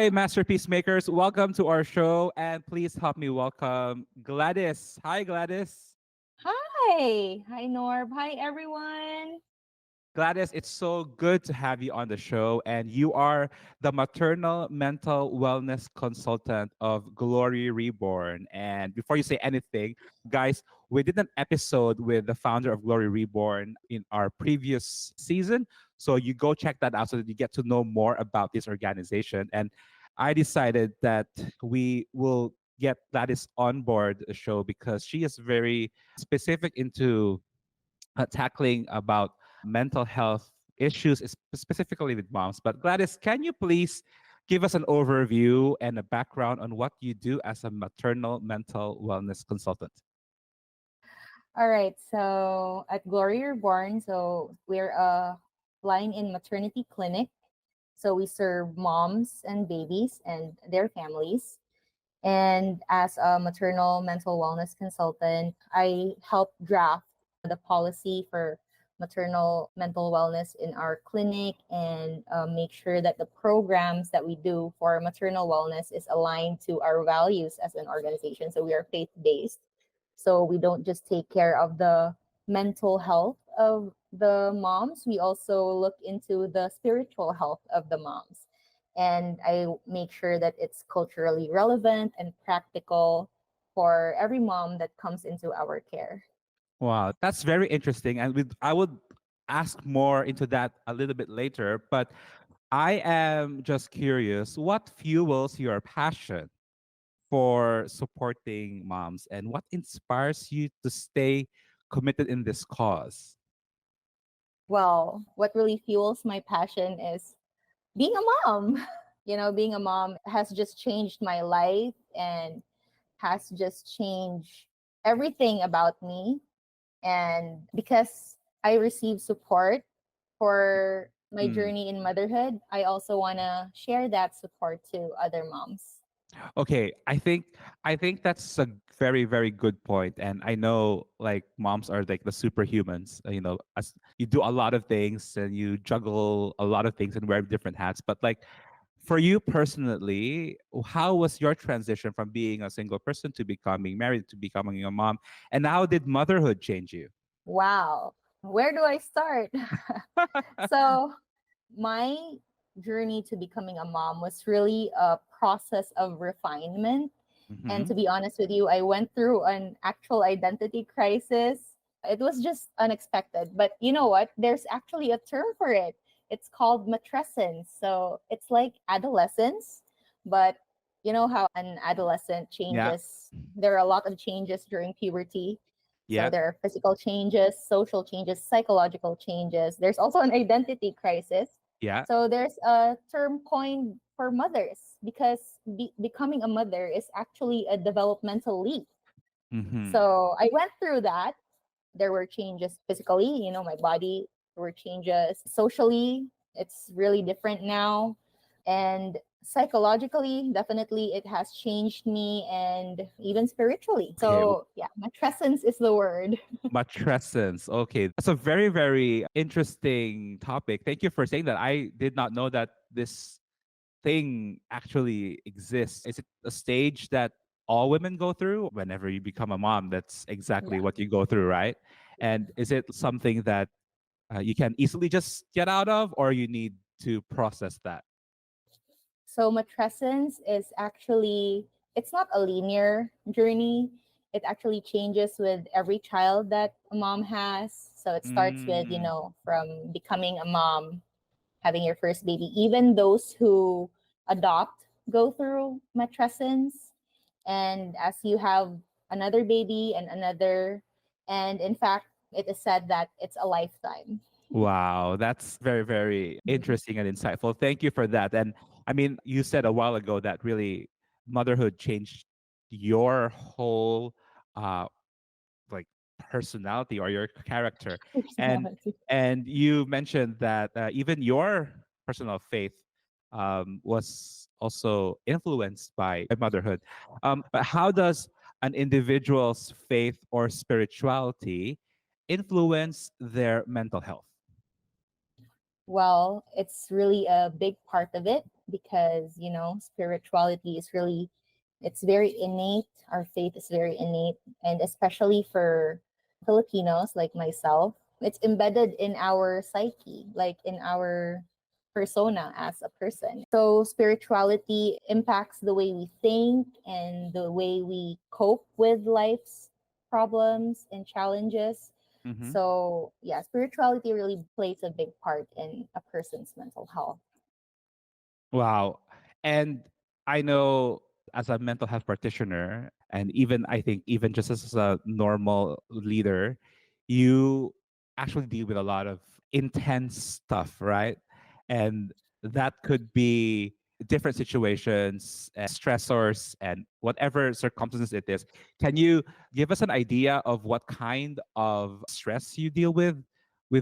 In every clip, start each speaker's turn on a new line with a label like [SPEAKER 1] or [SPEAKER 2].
[SPEAKER 1] Hi, masterpiece makers. Welcome to our show. And please help me welcome Gladys. Hi, Gladys.
[SPEAKER 2] Hi. Hi, Norb. Hi, everyone.
[SPEAKER 1] Gladys, it's so good to have you on the show. And you are the Maternal Mental Wellness Consultant of Glory Reborn. And before you say anything, guys, we did an episode with the founder of Glory Reborn in our previous season. So you go check that out so that you get to know more about this organization. And I decided that we will get Gladys on board the show because she is very specific into tackling about mental health issues, specifically with moms. But Gladys, can you please give us an overview and a background on what you do as a maternal mental wellness consultant?
[SPEAKER 2] All right. So at Glory Reborn, we're a line in maternity clinic. So we serve moms and babies and their families. And as a maternal mental wellness consultant, I help draft the policy for maternal mental wellness in our clinic and make sure that the programs that we do for maternal wellness is aligned to our values as an organization. So we are faith based. So we don't just take care of the mental health of the moms, we also look into the spiritual health of the moms, and I make sure that it's culturally relevant and practical for every mom that comes into our care.
[SPEAKER 1] Wow, that's very interesting. And I would ask more into that a little bit later. But I am just curious what fuels your passion for supporting moms and what inspires you to stay committed in this cause?
[SPEAKER 2] Well, what really fuels my passion is being a mom. Being a mom has just changed my life and has just changed everything about me. And because I receive support for my
[SPEAKER 1] Mm.
[SPEAKER 2] journey in motherhood, I also want to share that support to other moms.
[SPEAKER 1] Okay, I think that's a very very good point, and I know like moms are like the superhumans. As you do a lot of things and you juggle a lot of things and wear different hats. But like for you personally, how was your transition from being a single person to becoming married to becoming a mom, and how did motherhood change you?
[SPEAKER 2] Wow. Where do I start? So, my journey to becoming a mom was really a process of refinement. And
[SPEAKER 1] Hmm.
[SPEAKER 2] to be honest with you, I went through an actual identity crisis. It was just unexpected. But you know what? There's actually a term for it. It's called matrescence. So it's like adolescence, but you know how an adolescent
[SPEAKER 1] Yeah,
[SPEAKER 2] changes. There are a lot of changes during puberty. So
[SPEAKER 1] yeah,
[SPEAKER 2] there are physical changes, social changes, psychological changes. There's also an identity crisis.
[SPEAKER 1] yeah.
[SPEAKER 2] So there's a term coined for mothers because becoming a mother is actually a developmental leap.
[SPEAKER 1] Hmm.
[SPEAKER 2] So I went through that. There were changes physically, my body. There were changes socially. It's really different now. And psychologically, definitely it has changed me, and even spiritually.
[SPEAKER 1] Okay,
[SPEAKER 2] So yeah, matrescence is the word.
[SPEAKER 1] matrescence. Okay, that's a very, very interesting topic. Thank you for saying that. I did not know that this thing actually exists. Is it a stage that all women go through whenever you become a mom? That's exactly
[SPEAKER 2] Yeah.
[SPEAKER 1] what you go through, right? And is it something that you can easily just get out of, or you need to process that?
[SPEAKER 2] So matrescence is actually, it's not a linear journey. It actually changes with every child that a mom has. So it starts with,
[SPEAKER 1] Mm,
[SPEAKER 2] from becoming a mom, having your first baby. Even those who adopt go through matrescence. And as you have another baby and another, and in fact, it is said that it's a lifetime.
[SPEAKER 1] wow, that's very, very interesting and insightful. Thank you for that. And I mean, you said a while ago that really motherhood changed your whole uh like personality or your character. And
[SPEAKER 2] Personality.
[SPEAKER 1] and you mentioned that even your personal faith was also influenced by motherhood. But how does an individual's faith or spirituality influence their mental health?
[SPEAKER 2] Well, it's really a big part of it because, spirituality is really, it's very innate. Our faith is very innate. And especially for Filipinos like myself, it's embedded in our psyche, like in our persona as a person. So spirituality impacts the way we think and the way we cope with life's problems and challenges.
[SPEAKER 1] Mm-hmm.
[SPEAKER 2] So, yeah, spirituality really plays a big part in a person's mental health.
[SPEAKER 1] Wow. And I know as a mental health practitioner, and even I think even just as a normal leader, you actually deal with a lot of intense stuff, right? And that could be different situations and stressors and whatever circumstances it is. Can you give us an idea of what kind of stress you deal with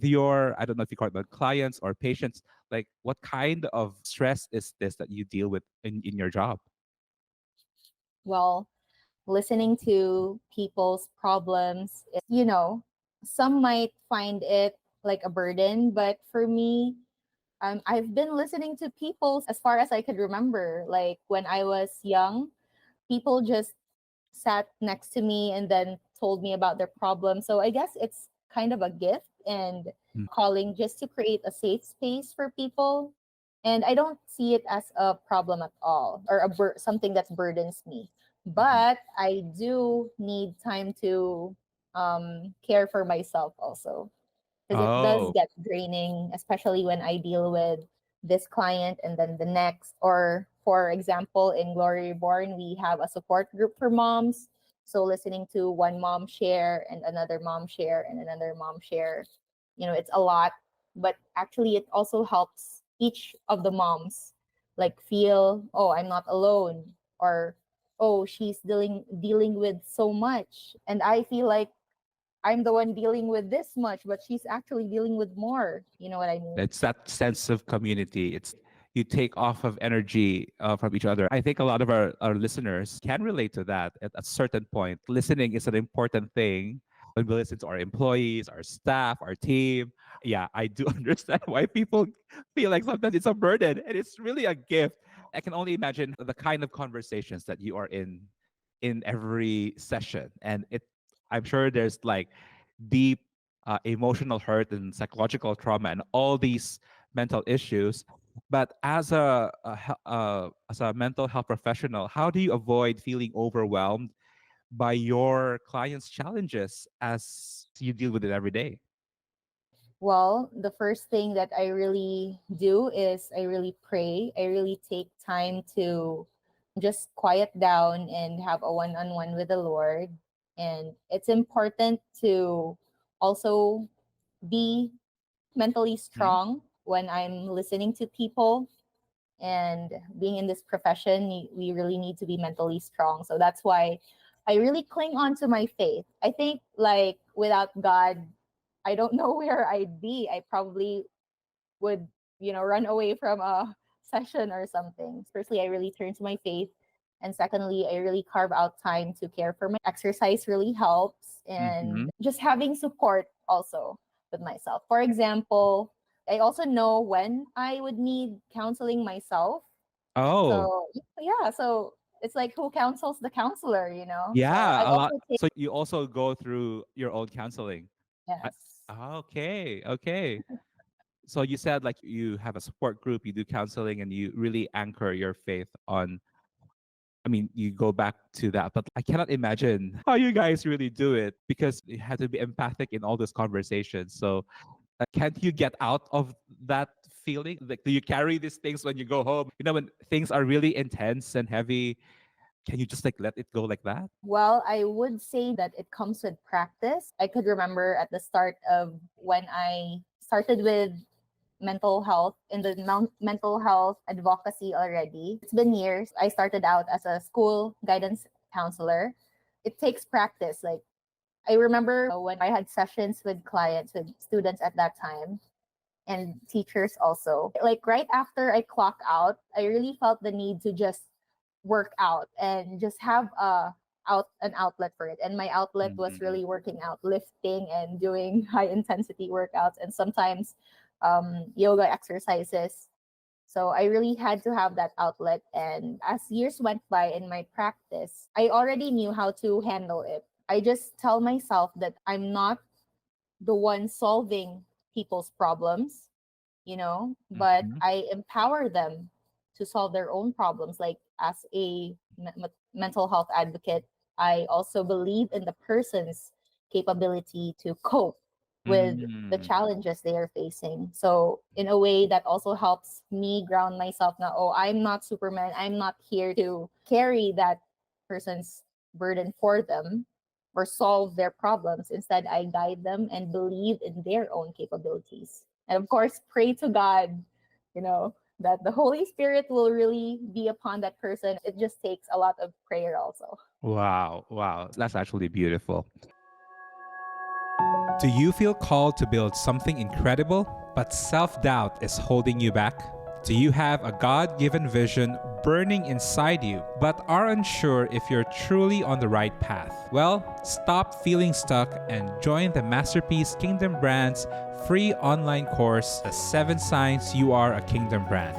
[SPEAKER 1] your, I don't know if you call it the clients or patients, like what kind of stress is this that you deal with in your job?
[SPEAKER 2] Well, listening to people's problems is, some might find it like a burden, but for me, I've been listening to people as far as I could remember. Like when I was young, people just sat next to me and then told me about their problem. So I guess it's kind of a gift and
[SPEAKER 1] Mm.
[SPEAKER 2] calling just to create a safe space for people. And I don't see it as a problem at all or something that burdens me.
[SPEAKER 1] Mhm.
[SPEAKER 2] But I do need time to care for myself also because it does
[SPEAKER 1] Oh.
[SPEAKER 2] get draining, especially when I deal with this client and then the next. Or, for example, in Glory Reborn, we have a support group for moms. So, listening to one mom share and another mom share and another mom share, it's a lot. But actually, it also helps each of the moms like feel, oh, I'm not alone, or oh, she's dealing with so much, and I feel like I'm the one dealing with this much, but she's actually dealing with more. You know what I mean?
[SPEAKER 1] It's that sense of community. It's you take off of energy from each other. I think a lot of our listeners can relate to that at a certain point. Listening is an important thing when we listen to our employees, our staff, our team. Yeah, I do understand why people feel like sometimes it's a burden and it's really a gift. I can only imagine the kind of conversations that you are in every session. And I'm sure there's like deep emotional hurt and psychological trauma and all these mental issues. But as a mental health professional, how do you avoid feeling overwhelmed by your clients' challenges as you deal with it every day?
[SPEAKER 2] Well, the first thing that I really do is I really pray. I really take time to just quiet down and have a one on one with the Lord. And it's important to also be mentally
[SPEAKER 1] Hmm.
[SPEAKER 2] strong when I'm listening to people. And being in this profession, we really need to be mentally strong. So that's why I really cling on to my faith. I think, like, without God, I don't know where I'd be. I probably would, run away from a session or something. Firstly, I really turn to my faith. And secondly, I really carve out time to care for my exercise really helps.
[SPEAKER 1] Hmm.
[SPEAKER 2] And just having support also with myself. For example, I also know when I would need counseling myself.
[SPEAKER 1] Oh,
[SPEAKER 2] So, yeah, so it's like who counsels the counselor? So I
[SPEAKER 1] yeah, a lot.
[SPEAKER 2] also take,
[SPEAKER 1] So you also go through your own counseling. I,
[SPEAKER 2] yes.
[SPEAKER 1] okay, okay. So you said like you have a support group, you do counseling, and you really anchor your faith on. I mean, you go back to that, but I cannot imagine how you guys really do it because you have to be empathic in all those conversations. So, can't you get out of that feeling? Like, do you carry these things when you go home? You know, when things are really intense and heavy, can you just like let it go like that?
[SPEAKER 2] Well, I would say that it comes with practice. I could remember at the start of when I started with mental health in the mental health advocacy already. It's been years. I started out as a school guidance counselor. It takes practice. Like, I remember when I had sessions with clients, with students at that time, and teachers also. Like right after I clock out, I really felt the need to just work out and just have an outlet for it. And my outlet was
[SPEAKER 1] Mhm.
[SPEAKER 2] really working out, lifting and doing high intensity workouts. And sometimes yoga exercises. So I really had to have that outlet. And as years went by in my practice, I already knew how to handle it. I just tell myself that I'm not the one solving people's problems, but
[SPEAKER 1] Mhm.
[SPEAKER 2] I empower them to solve their own problems. Like as a mental health advocate, I also believe in the person's capability to cope with the
[SPEAKER 1] Mm.
[SPEAKER 2] challenges they are facing. So in a way that also helps me ground myself now, oh, I'm not Superman. I'm not here to carry that person's burden for them or solve their problems. Instead, I guide them and believe in their own capabilities. And of course, pray to God, that the Holy Spirit will really be upon that person. It just takes a lot of prayer also.
[SPEAKER 1] Wow, wow. That's actually beautiful. Do you feel called to build something incredible, but self doubt is holding you back? Do you have a God given vision burning inside you, but are unsure if you're truly on the right path? Well, stop feeling stuck and join the Masterpiece Kingdom Brand's free online course, The 7 Signs You Are a Kingdom Brand.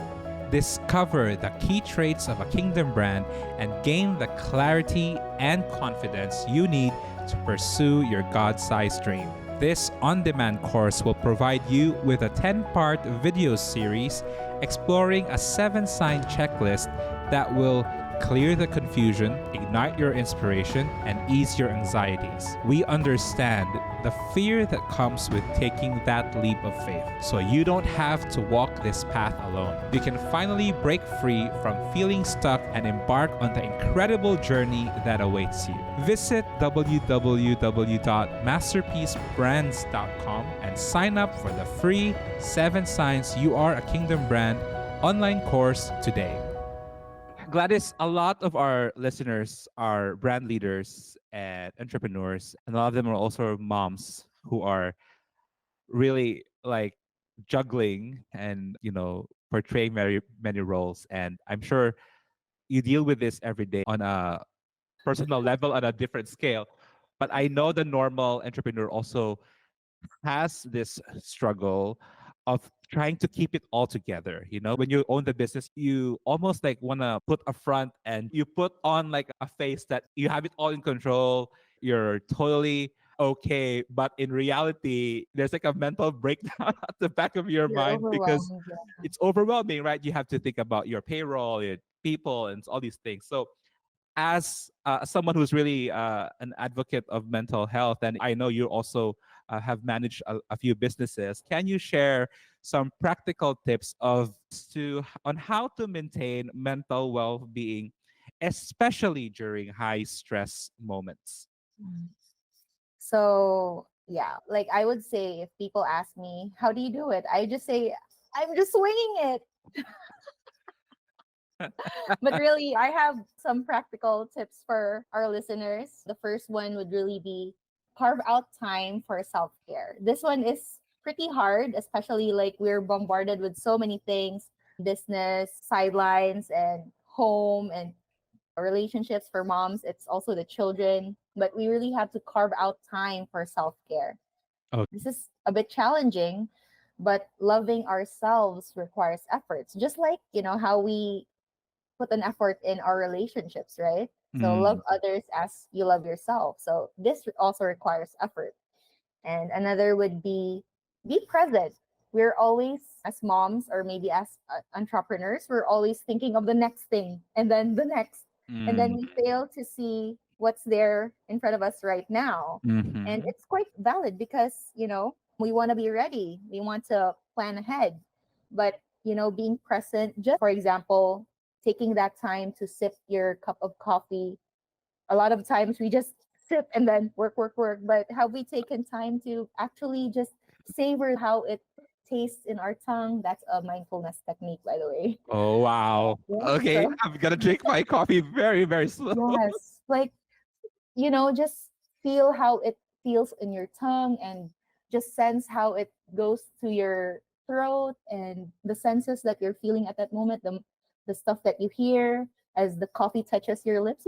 [SPEAKER 1] Discover the key traits of a kingdom brand and gain the clarity and confidence you need to pursue your God sized dream. This on demand course will provide you with a 10-part video series exploring a 7 sign checklist that will clear the confusion, ignite your inspiration, and ease your anxieties. We understand the fear that comes with taking that leap of faith, so you don't have to walk this path alone. You can finally break free from feeling stuck and embark on the incredible journey that awaits you. Visit www.masterpiecebrands.com and sign up for the free 7 Signs You Are a Kingdom Brand online course today. Gladys, a lot of our listeners are brand leaders and entrepreneurs, and a lot of them are also moms who are really like juggling and portraying many many roles. And I'm sure you deal with this every day on a personal level on a different scale. But I know the normal entrepreneur also has this struggle of trying to keep it all together. When you own the business, you almost like want to put a front and you put on like a face that you have it all in control. You're totally okay. But in reality, there's like a mental breakdown at the back of your
[SPEAKER 2] You're
[SPEAKER 1] mind because
[SPEAKER 2] overwhelmed. Yeah.
[SPEAKER 1] it's overwhelming, right? You have to think about your payroll, your people, and all these things. So as someone who's really an advocate of mental health, and I know you also have managed a few businesses, can you share some practical tips on how to maintain mental well-being, especially during high stress moments?
[SPEAKER 2] Mm. So, yeah, like I would say if people ask me, how do you do it? I just say, I'm just winging it. But really, I have some practical tips for our listeners. The first one would really be carve out time for self care. This one is pretty hard, especially like we're bombarded with so many things, business, sidelines, and home and relationships for moms. It's also the children, but we really have to carve out time for self care.
[SPEAKER 1] Oh.
[SPEAKER 2] This is a bit challenging, but loving ourselves requires efforts. Just like, how we put an effort in our relationships, right? So love
[SPEAKER 1] Mm,
[SPEAKER 2] others as you love yourself. So this also requires effort. And another would be present. We're always, as moms or maybe as entrepreneurs, we're always thinking of the next thing and then the next. And then
[SPEAKER 1] mm,
[SPEAKER 2] we fail to see what's there in front of us right now. And
[SPEAKER 1] mhm,
[SPEAKER 2] it's quite valid because, we want to be ready. We want to plan ahead. But, being present, just for example, taking that time to sip your cup of coffee. A lot of times we just sip and then work, work, work. But have we taken time to actually just savor how it tastes in our tongue? That's a mindfulness technique, by the way.
[SPEAKER 1] oh wow,
[SPEAKER 2] Yeah.
[SPEAKER 1] okay,
[SPEAKER 2] So
[SPEAKER 1] I'm gonna drink my coffee very very slow.
[SPEAKER 2] yes, like just feel how it feels in your tongue and just sense how it goes to your throat and the senses that you're feeling at that moment, the stuff that you hear as the coffee touches your lips,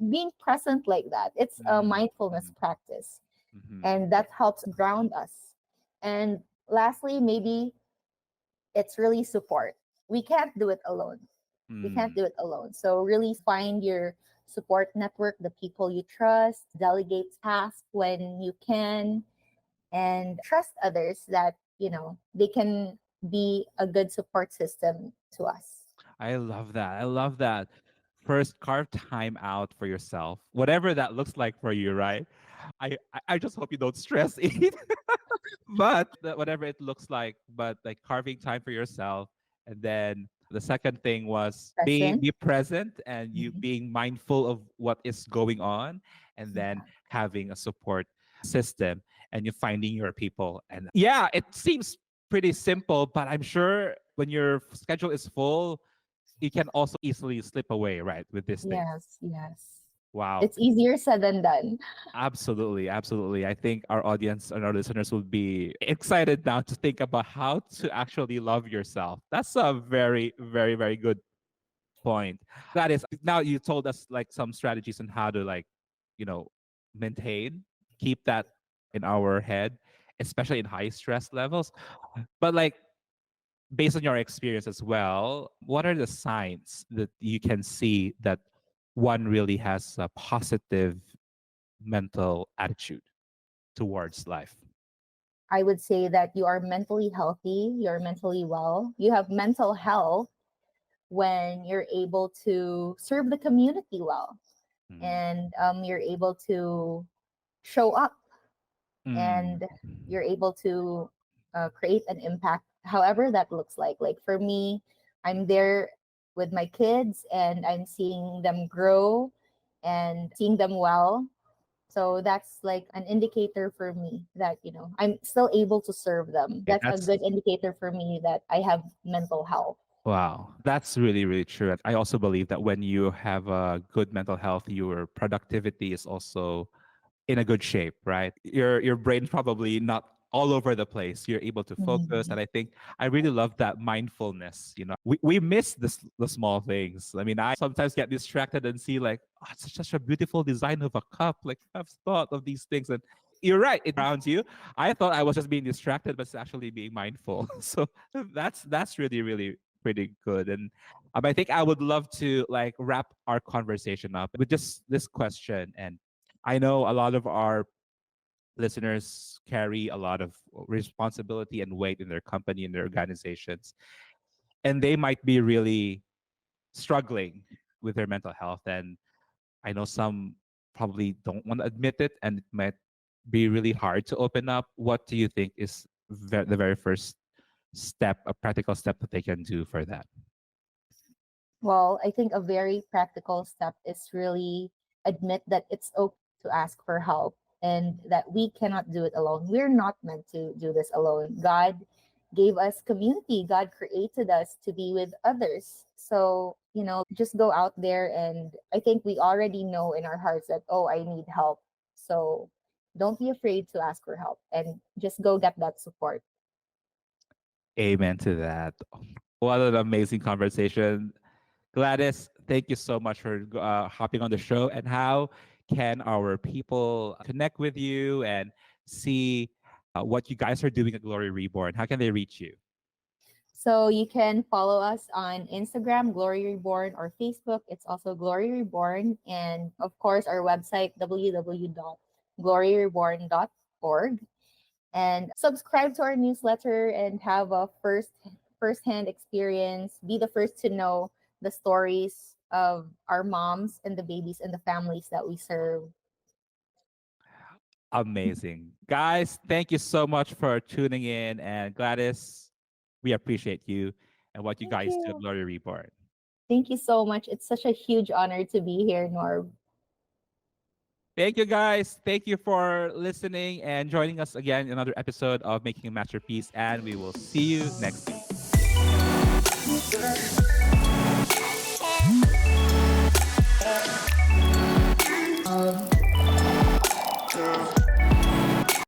[SPEAKER 2] being present like that. It's a
[SPEAKER 1] Mm,
[SPEAKER 2] mindfulness
[SPEAKER 1] mhm,
[SPEAKER 2] practice
[SPEAKER 1] mhm,
[SPEAKER 2] and that helps ground us. And lastly, maybe it's really support. We can't do it alone. We can't
[SPEAKER 1] Mm.
[SPEAKER 2] do it alone. So really find your support network, the people you trust, delegate tasks when you can, and trust others that, they can be a good support system to us.
[SPEAKER 1] I love that. I love that. First, carve time out for yourself, whatever that looks like for you, right? I just hope you don't stress eat, but whatever it looks like, but like carving time for yourself. And then the second thing was
[SPEAKER 2] Present.
[SPEAKER 1] be present and you
[SPEAKER 2] Mhm.
[SPEAKER 1] being mindful of what is going on, and then
[SPEAKER 2] Yeah.
[SPEAKER 1] having a support system, and you finding your people. And yeah, it seems pretty simple, but I'm sure when your schedule is full, you can also easily slip away, right, with these things.
[SPEAKER 2] Yes, yes.
[SPEAKER 1] Wow.
[SPEAKER 2] It's easier said than done.
[SPEAKER 1] Absolutely, absolutely. I think our audience and our listeners will be excited now to think about how to actually love yourself. That's a very, very, very good point. That is, now you told us like some strategies on how to like, you know, maintain, keep that in our head, especially in high stress levels. But like, based on your experience as well, what are the signs that you can see that one really has a positive mental attitude towards life?
[SPEAKER 2] I would say that you are mentally healthy, you're mentally well, you have mental health when you're able to serve the community well,
[SPEAKER 1] Mm.
[SPEAKER 2] and you're able to show up,
[SPEAKER 1] Mm.
[SPEAKER 2] and you're able to create an impact, however that looks like. Like for me, I'm there with my kids and I'm seeing them grow and seeing them well. So that's like an indicator for me that, I'm still able to serve them.
[SPEAKER 1] Okay,
[SPEAKER 2] That's a
[SPEAKER 1] that's
[SPEAKER 2] good indicator for me that I have mental health.
[SPEAKER 1] wow. That's really, really true. I also believe that when you have a good mental health, your productivity is also in a good shape, right? Your brain's probably not all over the place. You're able to focus.
[SPEAKER 2] Mhm.
[SPEAKER 1] And I think I really love that mindfulness. We miss the small things. I mean, I sometimes get distracted and see like, oh, it's such a beautiful design of a cup. Like I've thought of these things. And you're right, it grounds you. I thought I was just being distracted, but it's actually being mindful. So that's really, really pretty good. And I think I would love to like wrap our conversation up with just this question. And I know a lot of our listeners carry a lot of responsibility and weight in their company and their organizations, and they might be really struggling with their mental health. And I know some probably don't want to admit it, and it might be really hard to open up. What do you think is the very first step, a practical step that they can do for that?
[SPEAKER 2] Well, I think a very practical step is really admit that it's okay to ask for help and that we cannot do it alone. We're not meant to do this alone. God gave us community, God created us to be with others. So, just go out there, and I think we already know in our hearts that, oh, I need help. So don't be afraid to ask for help and just go get that support.
[SPEAKER 1] Amen to that. What an amazing conversation. Gladys, thank you so much for hopping on the show. And how can our people connect with you and see what you guys are doing at Glory Reborn? How can they reach you?
[SPEAKER 2] So you can follow us on Instagram, Glory Reborn, or Facebook. It's also Glory Reborn. And of course, our website, www.gloryreborn.org. And subscribe to our newsletter and have a first-hand experience. Be the first to know the stories of our moms and the babies and the families that we serve.
[SPEAKER 1] Amazing. Guys, thank you so much for tuning in. And Gladys, we appreciate you and what you
[SPEAKER 2] Thank
[SPEAKER 1] guys do at
[SPEAKER 2] you.
[SPEAKER 1] Glory Reborn.
[SPEAKER 2] Thank you so much. It's such a huge honor to be here, Norb.
[SPEAKER 1] Thank you, guys. Thank you for listening and joining us again in another episode of Making a Masterpiece. And we will see you next week.